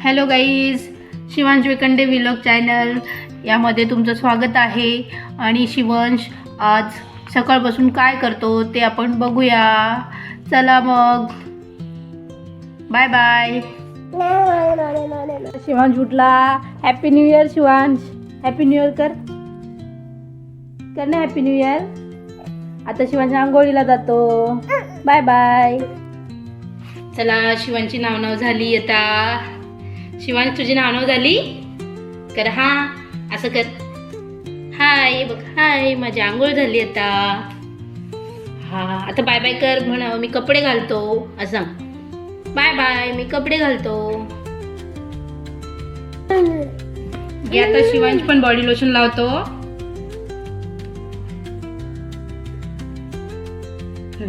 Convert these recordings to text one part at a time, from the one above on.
Hello guys, Shivansh weekend vlog channel यामध्ये तुमचं स्वागत आहे. आणि शिवांश आज सकाळपासून काय करतो ते आपण बघूया. चला मग, बाय बाय. शिवांश उठला. Happy new year Shivansh. Happy new year कर ना. Happy new year. आता शिवांश आंघोळीला जातो. Bye bye. चला, शिवांची नाव झाली. आता शिवांश तुझी नाव झाली. कर हा, असं कर. हाय बघ, हाय. माझी आंघोळ झाली आता. हा, आता बाय बाय कर म्हणा. मी कपडे घालतो असं सांग. बाय बाय, मी कपडे घालतो. घे आता. शिवांश पण बॉडी लोशन लावतो.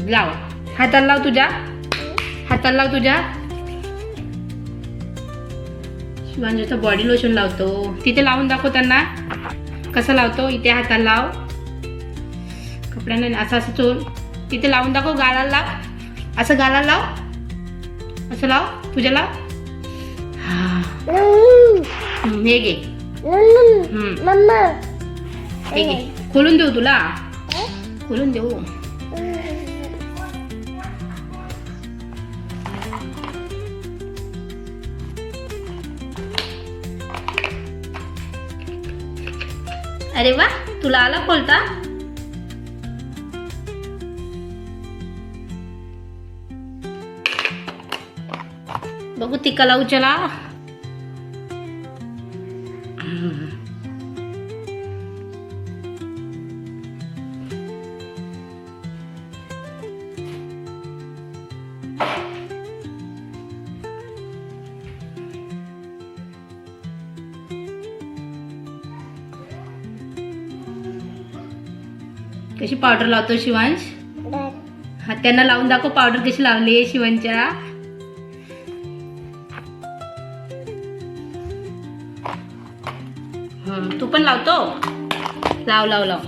लाव, हाताला लाव तुझ्या. हाताला लाव तुझ्या. शिवांश बॉडी लोशन लावतो. तिथे लावून दाखव त्यांना कसं लावतो. इथे हाताला लाव. कपड्यांना असं असं चोल. तिथे लावून दाखव. गालाला लाव. असं गालाला लाव. असं लाव. तुझ्या लाव. हा, हे घे. हे घे. खोलून देऊ तुला. खोलून देऊ. अरे वा, तुला आला खोलता. बघू टिका लावू. चला. कशी पावडर लावतो शिवांश. हा, त्यांना लावून दाखव पावडर कशी लावली आहे शिवांच्या. तू पण लावतो. लाव लाव लाव.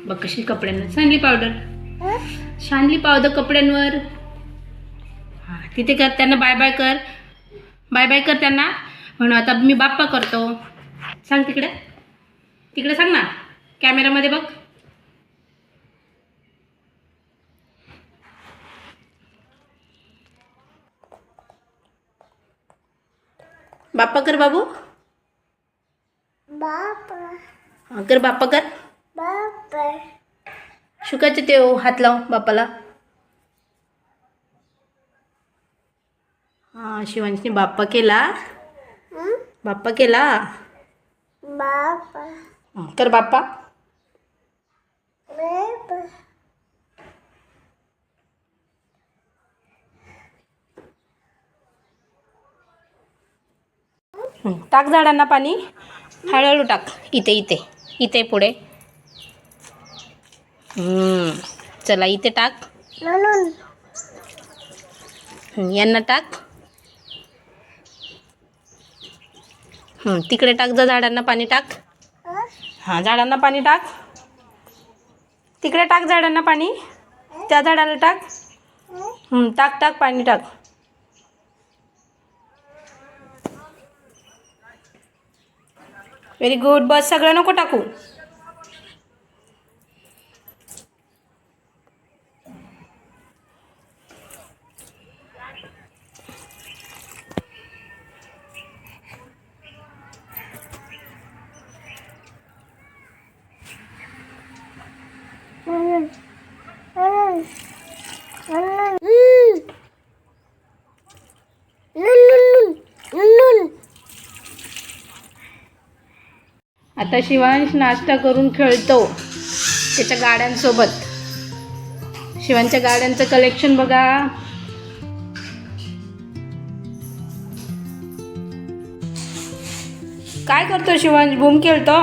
बघ कशी कपड्यांवर सांडली पावडर. सांडली पावडर कपड्यांवर. हा, तिथे कर. त्यांना बाय बाय कर. बाय बाय कर त्यांना. म्हणून आता मी बाप्पा करतो. सांग तिकडे. तिकडे सांग ना. कॅमेरामध्ये बघ. बाप्पा कर बाबू. बाप्पा कर. बाप्पा कर. बाप्पा शुकाचे ते हात लाव बाप्पाला. हा, शिवांशने बाप्पा केला. बाप्पा केला. बाप्पा कर. बाप्पा. टाक झाडांना पाणी. हळूहळू टाक. इथे इथे इथे पुढे. चला, इथे टाक. यांना टाक. तिकडे टाक. जा, झाडांना पाणी टाक. हां, झाडांना पाणी टाक. तिकडे टाक झाडांना पाणी. त्या झाडाला टाक. टाक टाक पाणी टाक. Very good. बस, सगळं नको टाकू. आता शिवांश नाश्ता करून खेळतो त्याच्या गाड्यांसोबत. शिवांच्या गाड्यांचं कलेक्शन बघा. काय करतो शिवांश. बूम खेळतो.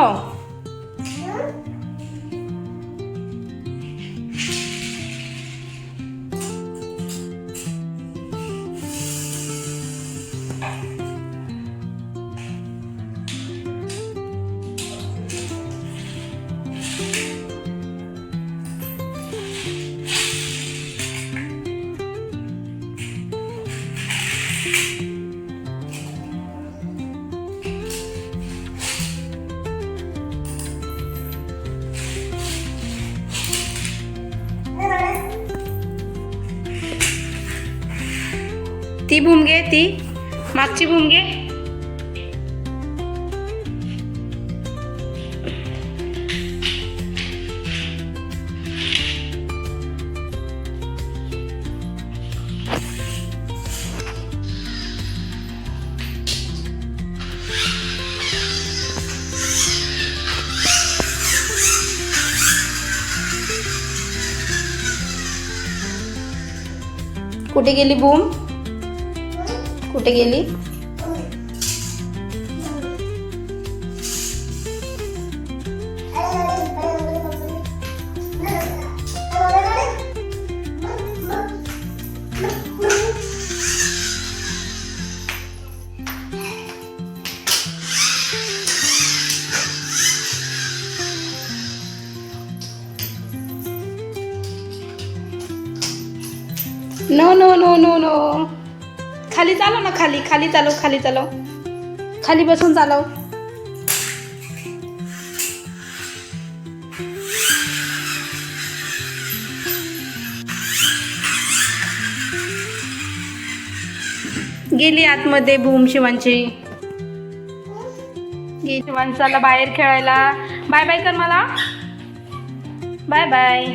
ती भूम घे, ती मागची भूम घे. कुठे गेली बूम? कुठे गेली? No no no no no. खाली चालव ना, खाली खाली चालव, खाली चालव, खाली बसून चालव. गेली आतमध्ये भूम शिवांची. शिवांचाला बाहेर खेळायला. बाय बाय कर मला. Bye bye.